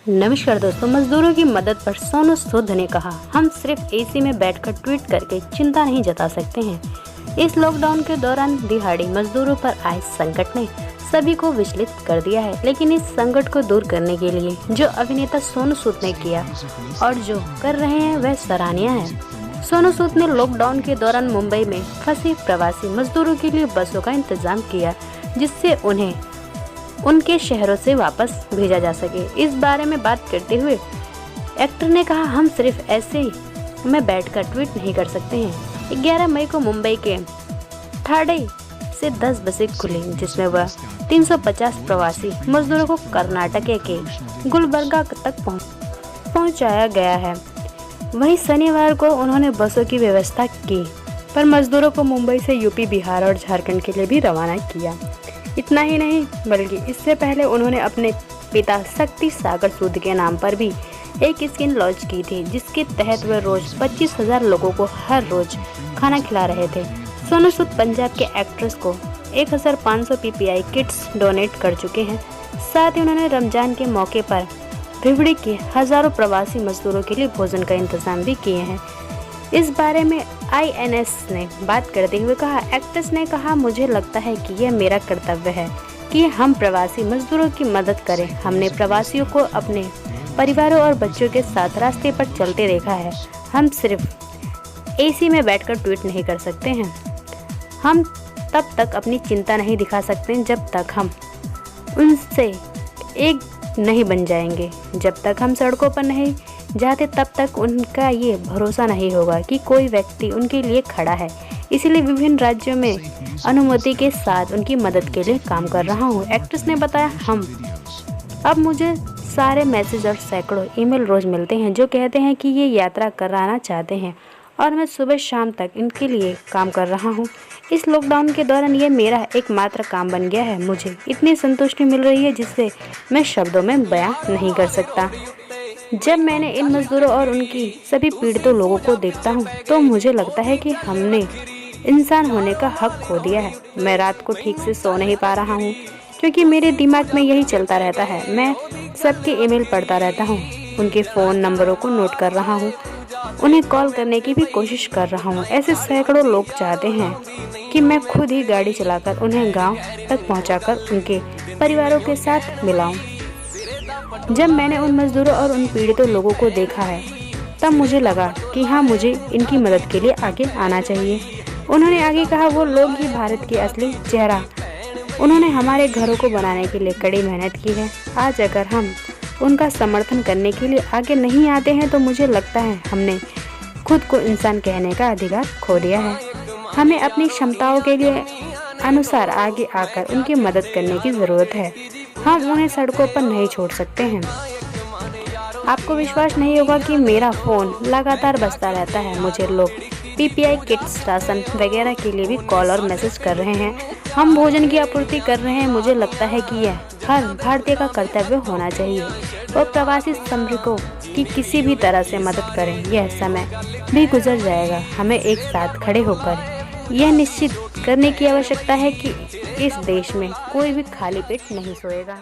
नमस्कार दोस्तों, मजदूरों की मदद पर सोनू सूद ने कहा, हम सिर्फ एसी में बैठकर ट्वीट करके चिंता नहीं जता सकते हैं। इस लॉकडाउन के दौरान दिहाड़ी मजदूरों पर आए संकट ने सभी को विचलित कर दिया है, लेकिन इस संकट को दूर करने के लिए जो अभिनेता सोनू सूद ने किया और जो कर रहे हैं वह सराहनीय है। सोनू सूद ने लॉकडाउन के दौरान मुंबई में फंसे प्रवासी मजदूरों के लिए बसों का इंतजाम किया, जिससे उन्हें उनके शहरों से वापस भेजा जा सके। इस बारे में बात करते हुए एक्टर ने कहा, हम सिर्फ ऐसे में बैठकर ट्वीट नहीं कर सकते हैं। 11 मई को मुंबई के ठाणे से 10 बसें खुली, जिसमें वह 350 प्रवासी मजदूरों को कर्नाटक के गुलबर्गा तक पहुंचाया गया है। वहीं शनिवार को उन्होंने बसों की व्यवस्था की, पर मजदूरों को मुंबई से यूपी, बिहार और झारखंड के लिए भी रवाना किया। इतना ही नहीं, बल्कि इससे पहले उन्होंने अपने पिता शक्ति सागर सूद के नाम पर भी एक स्कीम लॉन्च की थी, जिसके तहत वे रोज 25,000 लोगों को हर रोज खाना खिला रहे थे। सोनू सूद पंजाब के एक्ट्रेस को 1,500 पीपीआई किट्स डोनेट कर चुके हैं। साथ ही उन्होंने रमजान के मौके पर भिवड़ी के हजारों प्रवासी मजदूरों के लिए भोजन का इंतजाम भी किए हैं। इस बारे में INS ने बात करते हुए कहा, एक्ट्रेस ने कहा, मुझे लगता है कि यह मेरा कर्तव्य है कि हम प्रवासी मजदूरों की मदद करें। हमने प्रवासियों को अपने परिवारों और बच्चों के साथ रास्ते पर चलते देखा है। हम सिर्फ AC में बैठकर ट्वीट नहीं कर सकते हैं। हम तब तक अपनी चिंता नहीं दिखा सकते जब तक हम उनसे एक नहीं बन जाएंगे। जब तक हम सड़कों पर नहीं जाते तब तक उनका ये भरोसा नहीं होगा कि कोई व्यक्ति उनके लिए खड़ा है। इसलिए विभिन्न राज्यों में अनुमति के साथ उनकी मदद के लिए काम कर रहा हूँ। एक्ट्रेस ने बताया, अब मुझे सारे मैसेज और सैकड़ों ईमेल रोज मिलते हैं जो कहते हैं कि ये यात्रा कराना चाहते हैं और मैं सुबह शाम तक इनके लिए काम कर रहा हूँ। इस लॉकडाउन के दौरान ये मेरा एकमात्र काम बन गया है। मुझे इतनी संतुष्टि मिल रही है जिससे मैं शब्दों में बयां नहीं कर सकता। जब मैंने इन मजदूरों और उनकी सभी पीड़ितों लोगों को देखता हूँ तो मुझे लगता है कि हमने इंसान होने का हक खो दिया है। मैं रात को ठीक से सो नहीं पा रहा हूँ क्योंकि मेरे दिमाग में यही चलता रहता है। मैं सबके ईमेल पढ़ता रहता हूँ, उनके फ़ोन नंबरों को नोट कर रहा हूँ, उन्हें कॉल करने की भी कोशिश कर रहा हूँ। ऐसे सैकड़ों लोग चाहते हैं कि मैं खुद ही गाड़ी चलाकर उन्हें गांव तक पहुंचाकर उनके परिवारों के साथ मिलाऊं। जब मैंने उन मजदूरों और उन पीड़ितों लोगों को देखा है तब मुझे लगा कि हाँ, मुझे इनकी मदद के लिए आगे आना चाहिए। उन्होंने आगे कहा, वो लोग ही भारत के असली चेहरा। उन्होंने हमारे घरों को बनाने के लिए कड़ी मेहनत की है। आज अगर हम उनका समर्थन करने के लिए आगे नहीं आते हैं तो मुझे लगता है हमने खुद को इंसान कहने का अधिकार खो दिया है। हमें अपनी क्षमताओं के लिए अनुसार आगे आकर उनकी मदद करने की ज़रूरत है। हम उन्हें सड़कों पर नहीं छोड़ सकते हैं। आपको विश्वास नहीं होगा कि मेरा फ़ोन लगातार बजता रहता है। मुझे लोग पीपीआई किट्स, राशन वगैरह के लिए भी कॉल और मैसेज कर रहे हैं। हम भोजन की आपूर्ति कर रहे हैं। मुझे लगता है कि यह हर भारतीय का कर्तव्य होना चाहिए और प्रवासी श्रमिकों की किसी भी तरह से मदद करें। यह समय भी गुजर जाएगा। हमें एक साथ खड़े होकर यह निश्चित करने की आवश्यकता है कि इस देश में कोई भी खाली पेट नहीं सोएगा।